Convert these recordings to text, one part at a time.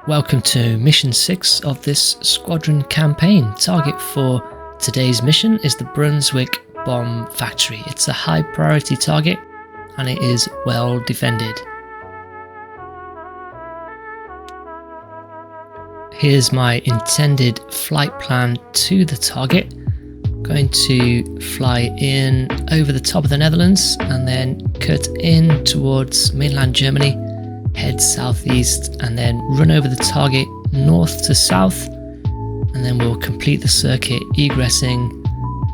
Welcome to Mission 6 of this Squadron Campaign. Target for today's mission is the Brunswick bomb factory. It's a high priority target and it is well defended. Here's my intended flight plan to the target. I'm going to fly in over the top of the Netherlands and then cut in towards mainland Germany, head southeast and then run over the target north to south, and then we'll complete the circuit egressing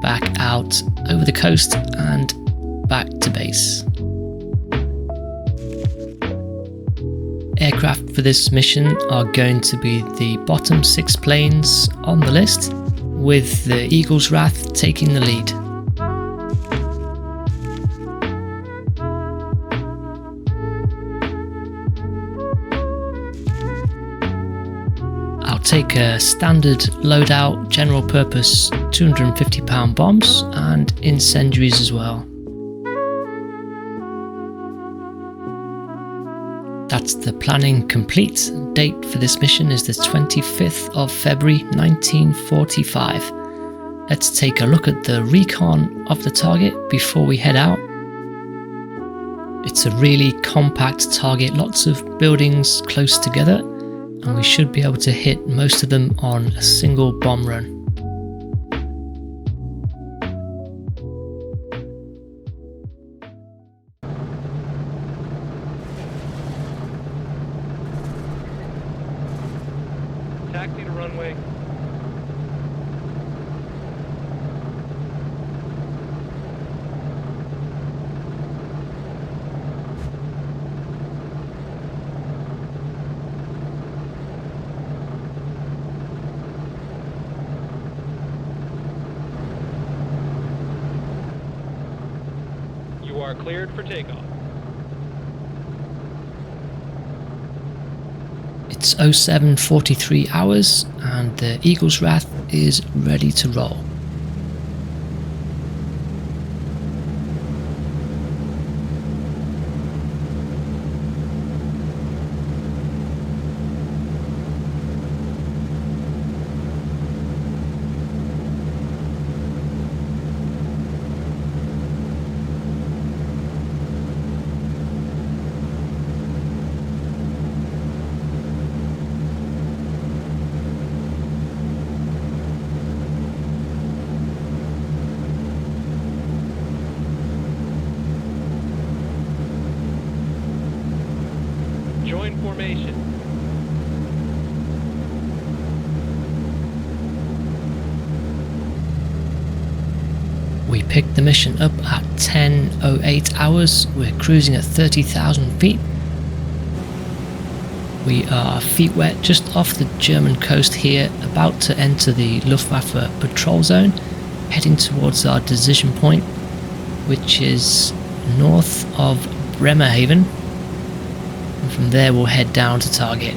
back out over the coast and back to base. Aircraft for this mission are going to be the bottom 6 planes on the list, with the Eagle's Wrath taking the lead. I'll take a standard loadout, general purpose 250 pound bombs and incendiaries as well. That's the planning complete. Date for this mission is the 25th of February 1945. Let's take a look at the recon of the target before we head out. It's a really compact target, lots of buildings close together, and we should be able to hit most of them on a single bomb run. Taxi to runway. You are cleared for takeoff. It's 07:43 hours and the Eagle's Wrath is ready to roll. Join formation. We picked the mission up at 10:08 hours. We're cruising at 30,000 feet. We are feet wet just off the German coast here, about to enter the Luftwaffe patrol zone, heading towards our decision point, which is north of Bremerhaven. And from there we'll head down to target.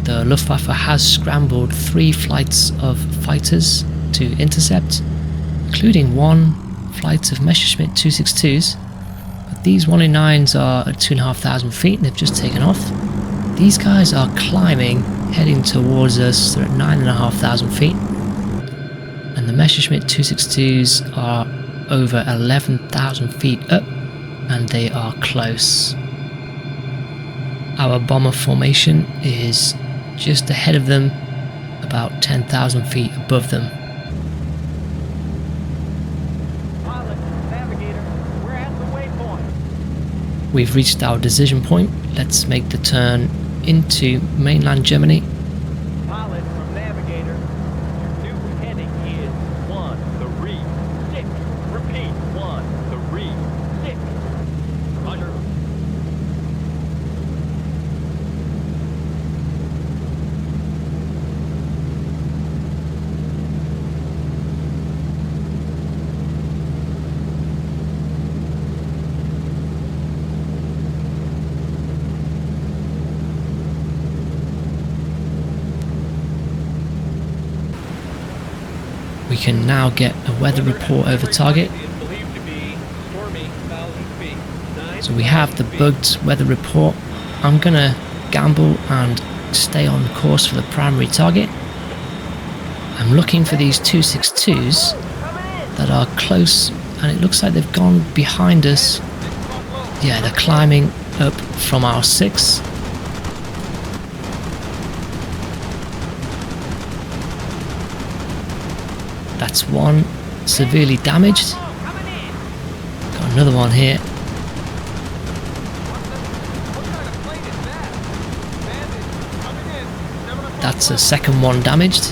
The Luftwaffe has scrambled 3 flights of fighters to intercept, including 1 flight of Messerschmitt 262s, but these 109s are at 2,500 feet and they've just taken off. These guys are climbing, heading towards us. They're at 9,500 feet, and the Messerschmitt 262s are over 11,000 feet up, and they are close. Our bomber formation is just ahead of them, about 10,000 feet above them. Pilot, navigator, we're at the waypoint. We've reached our decision point. Let's make the turn into mainland Germany. Pilot from navigator. Your new heading is 136. Repeat, 136. Roger. We can now get a weather report over target. So we have the bugged weather report. I'm gonna gamble and stay on course for the primary target. I'm looking for these 262s that are close, and it looks like they've gone behind us. Yeah, they're climbing up from our 6. That's one severely damaged. Got another one here. That's a second one damaged.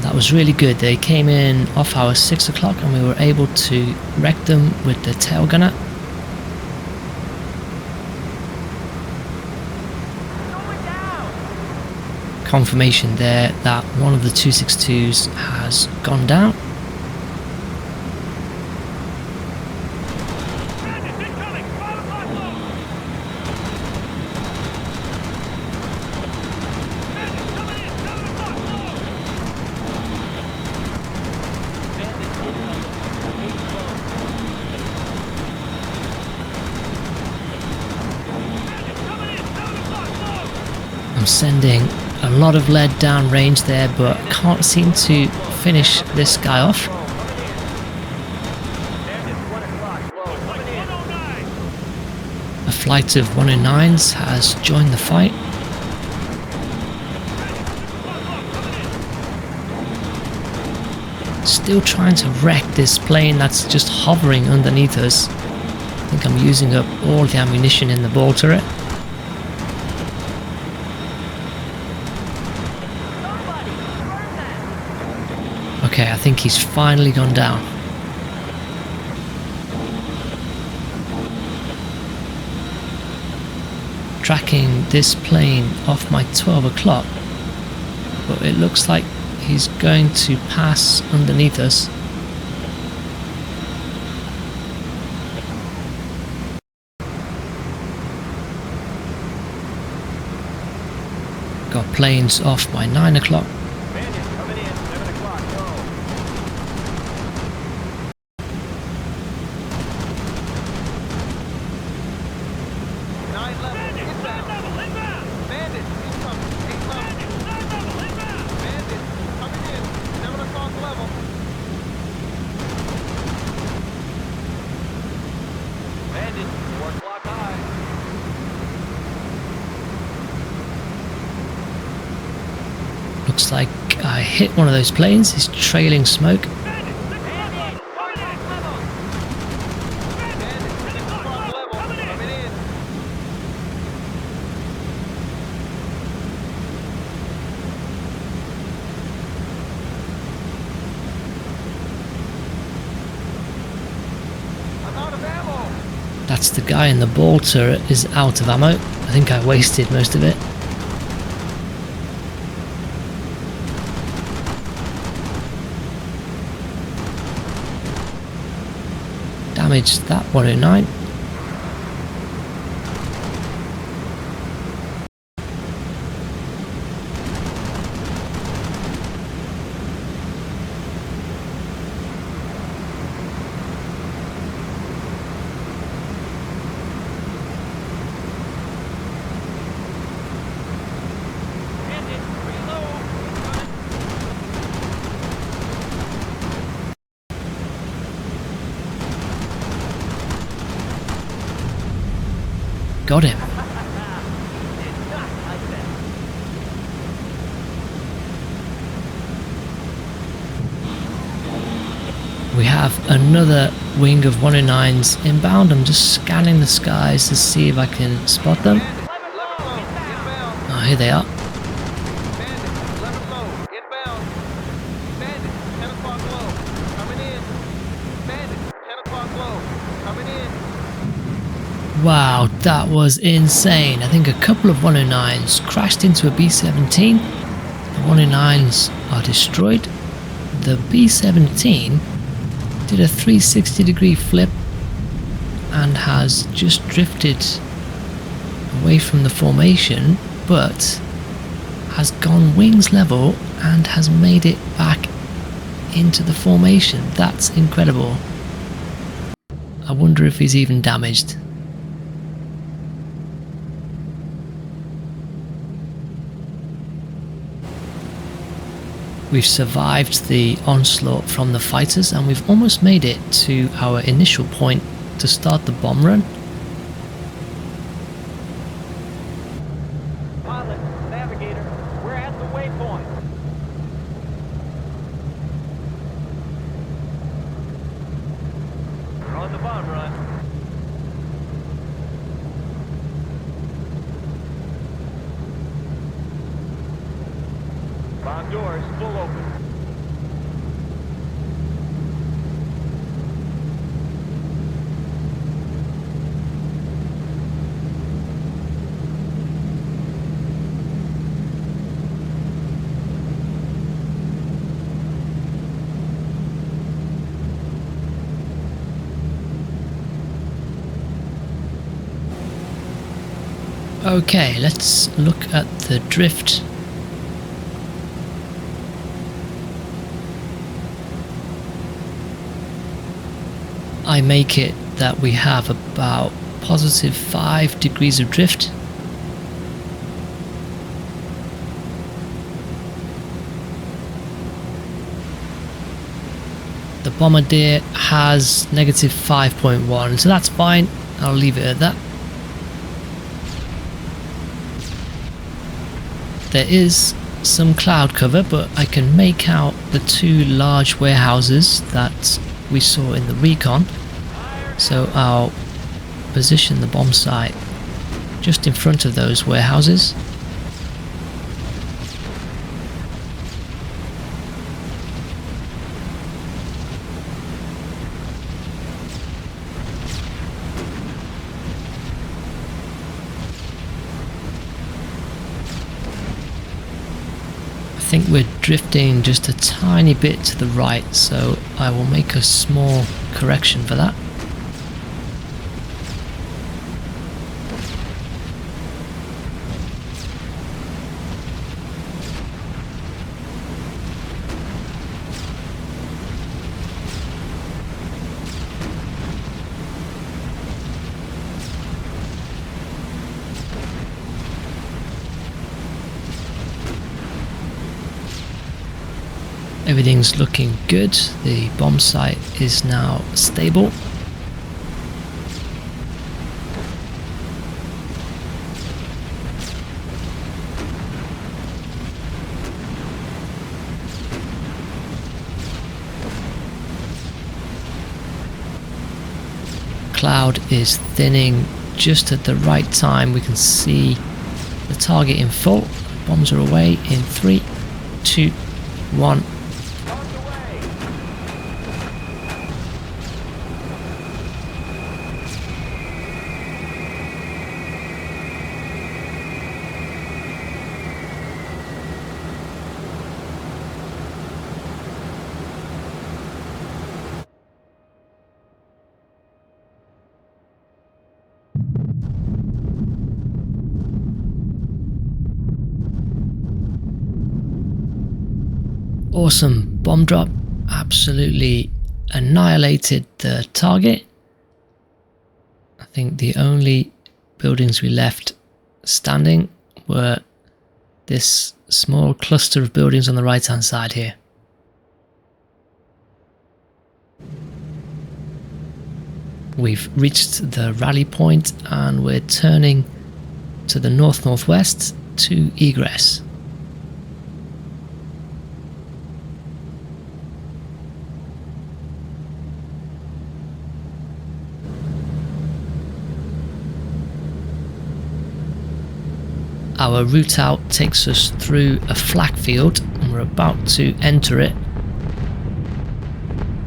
That was really good. They came in off our 6 o'clock and we were able to wreck them with the tail gunner. Confirmation there that one of the 262s has gone down. I'm sending a lot of lead down range there, but can't seem to finish this guy off. A flight of 109s has joined the fight. Still trying to wreck this plane that's just hovering underneath us. I think I'm using up all the ammunition in the ball turret. Okay, I think he's finally gone down. Tracking this plane off my 12 o'clock, but it looks like he's going to pass underneath us. Got planes off my 9 o'clock. Looks like I hit one of those planes. He's trailing smoke. That's the guy in the ball turret is out of ammo. I think I wasted most of it. Damaged that 109. Got him. We have another wing of 109s inbound. I'm just scanning the skies to see if I can spot them. Oh, here they are. Wow, that was insane. I think a couple of 109s crashed into a B-17. The 109s are destroyed. The B-17 did a 360-degree flip and has just drifted away from the formation, but has gone wings level and has made it back into the formation. That's incredible. I wonder if he's even damaged. We've survived the onslaught from the fighters and we've almost made it to our initial point to start the bomb run. Pilot, navigator, we're at the waypoint. We're on the bomb run. Bomb doors full open. Okay, let's look at the drift. I make it that we have about positive 5 degrees of drift. The Bombardier has negative 5.1, so that's fine. I'll leave it at that. There is some cloud cover, but I can make out the 2 large warehouses that we saw in the recon. So I'll position the bomb site just in front of those warehouses. I think we're drifting just a tiny bit to the right, so I will make a small correction for that. Everything's looking good. The bomb site is now stable. Cloud is thinning just at the right time. We can see the target in full. Bombs are away in 3, 2, 1. Awesome bomb drop, absolutely annihilated the target. I think the only buildings we left standing were this small cluster of buildings on the right hand side here. We've reached the rally point and we're turning to the north-northwest to Egress. Our route out takes us through a flak field and we're about to enter it.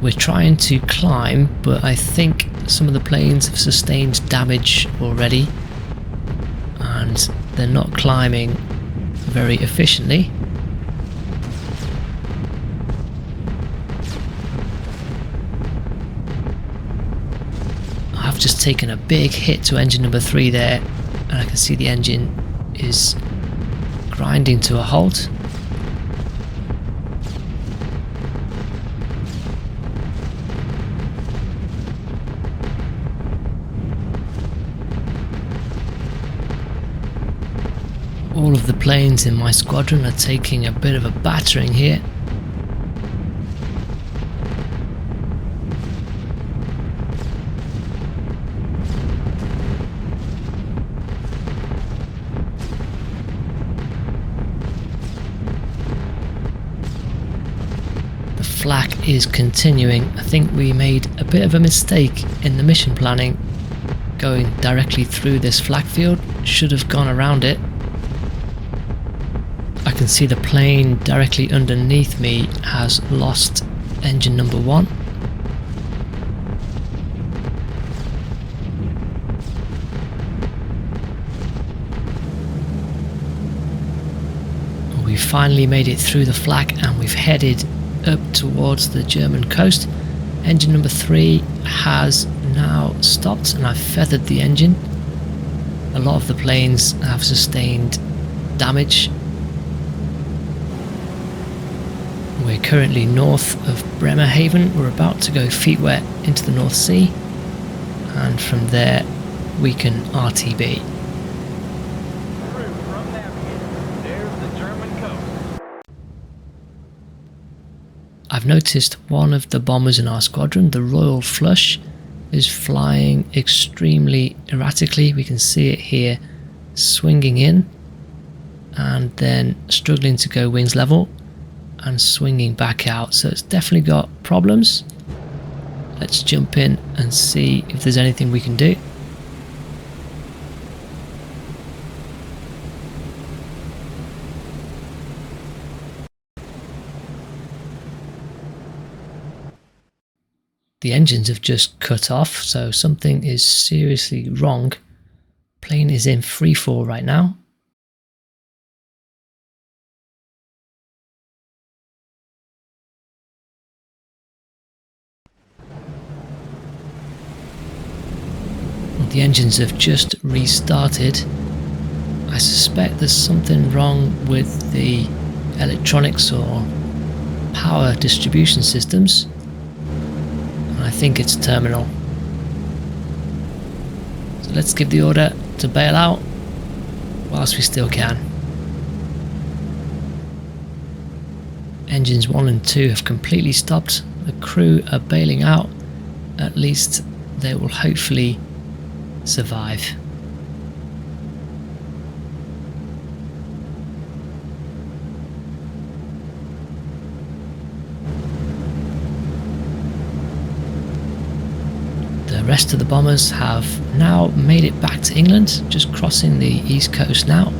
We're trying to climb, but I think some of the planes have sustained damage already and they're not climbing very efficiently. I've just taken a big hit to engine number 3 there. and I can see the engine is grinding to a halt. All of the planes in my squadron are taking a bit of a battering here. The flak is continuing. I think we made a bit of a mistake in the mission planning. Going directly through this flak field, should have gone around it. I can see the plane directly underneath me has lost engine number 1. We finally made it through the flak and we've headed up towards the German coast. Engine number 3 has now stopped and I've feathered the engine. A lot of the planes have sustained damage. We're currently north of Bremerhaven. We're about to go feet wet into the North Sea, and from there we can RTB. Crew from Navigator. There's the German coast. I've noticed one of the bombers in our squadron, the Royal Flush, is flying extremely erratically. We can see it here swinging in and then struggling to go wings level and swinging back out, so it's definitely got problems. Let's jump in and see if there's anything we can do. The engines have just cut off, so something is seriously wrong. Plane is in freefall right now. The engines have just restarted. I suspect there's something wrong with the electronics or power distribution systems. And I think it's terminal. So let's give the order to bail out whilst we still can. Engines 1 and 2 have completely stopped. The crew are bailing out. At least they will hopefully survive. The rest of the bombers have now made it back to England, just crossing the east coast now.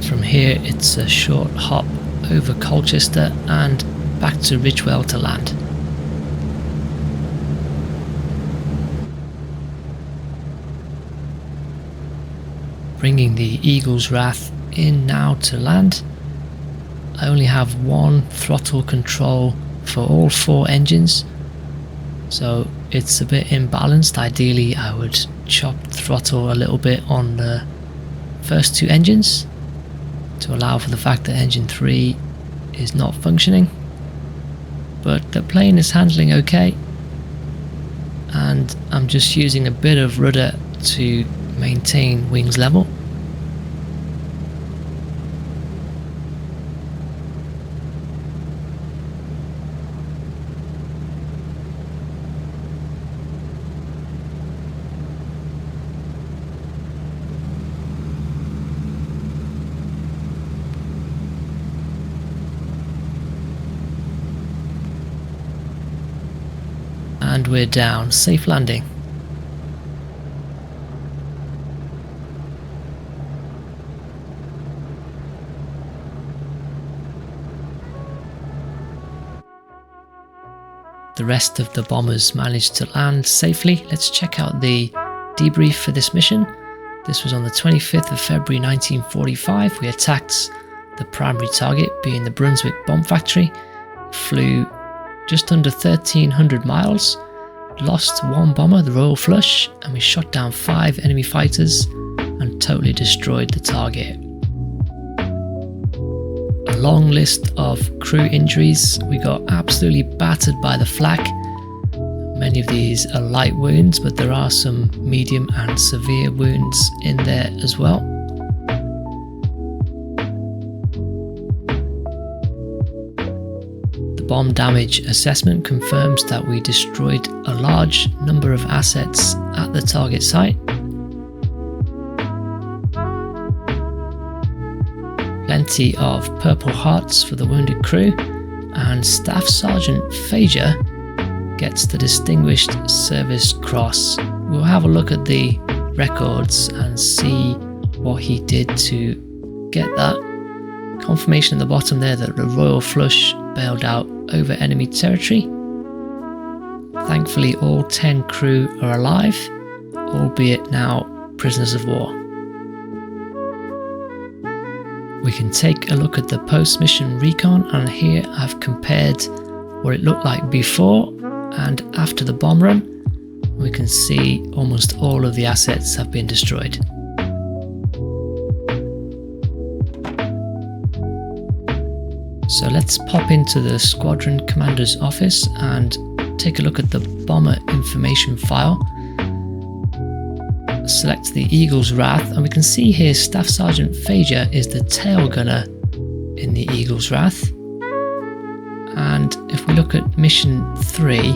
From here it's a short hop over Colchester and back to Ridgewell to land. Bringing the Eagle's Wrath in now to land. I only have one throttle control for all 4 engines, so it's a bit imbalanced. Ideally I would chop the throttle a little bit on the first 2 engines to allow for the fact that engine 3 is not functioning. But the plane is handling okay, and I'm just using a bit of rudder to maintain wings level. And we're down. Safe landing. The rest of the bombers managed to land safely. Let's check out the debrief for this mission. This was on the 25th of February 1945. We attacked the primary target, being the Brunswick bomb factory. Flew just under 1,300 miles, lost one bomber, the Royal Flush, and we shot down 5 enemy fighters and totally destroyed the target. A long list of crew injuries. We got absolutely battered by the flak. Many of these are light wounds, but there are some medium and severe wounds in there as well. The bomb damage assessment confirms that we destroyed a large number of assets at the target site. Plenty of Purple Hearts for the wounded crew, and Staff Sergeant Fager gets the Distinguished Service Cross. We'll have a look at the records and see what he did to get that. Confirmation at the bottom there that the Royal Flush bailed out over enemy territory. Thankfully all 10 crew are alive, albeit now prisoners of war. We can take a look at the post-mission recon, and here I've compared what it looked like before and after the bomb run. We can see almost all of the assets have been destroyed. So let's pop into the Squadron Commander's office and take a look at the bomber information file. Select the Eagle's Wrath, and we can see here Staff Sergeant Fager is the tail gunner in the Eagle's Wrath. And if we look at mission 3,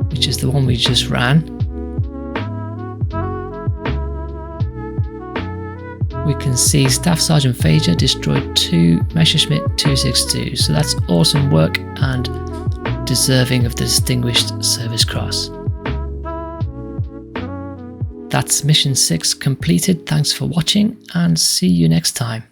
which is the one we just ran, we can see Staff Sergeant Fager destroyed 2 Messerschmitt 262s, so that's awesome work and deserving of the Distinguished Service Cross. That's mission 6 completed. Thanks for watching and see you next time.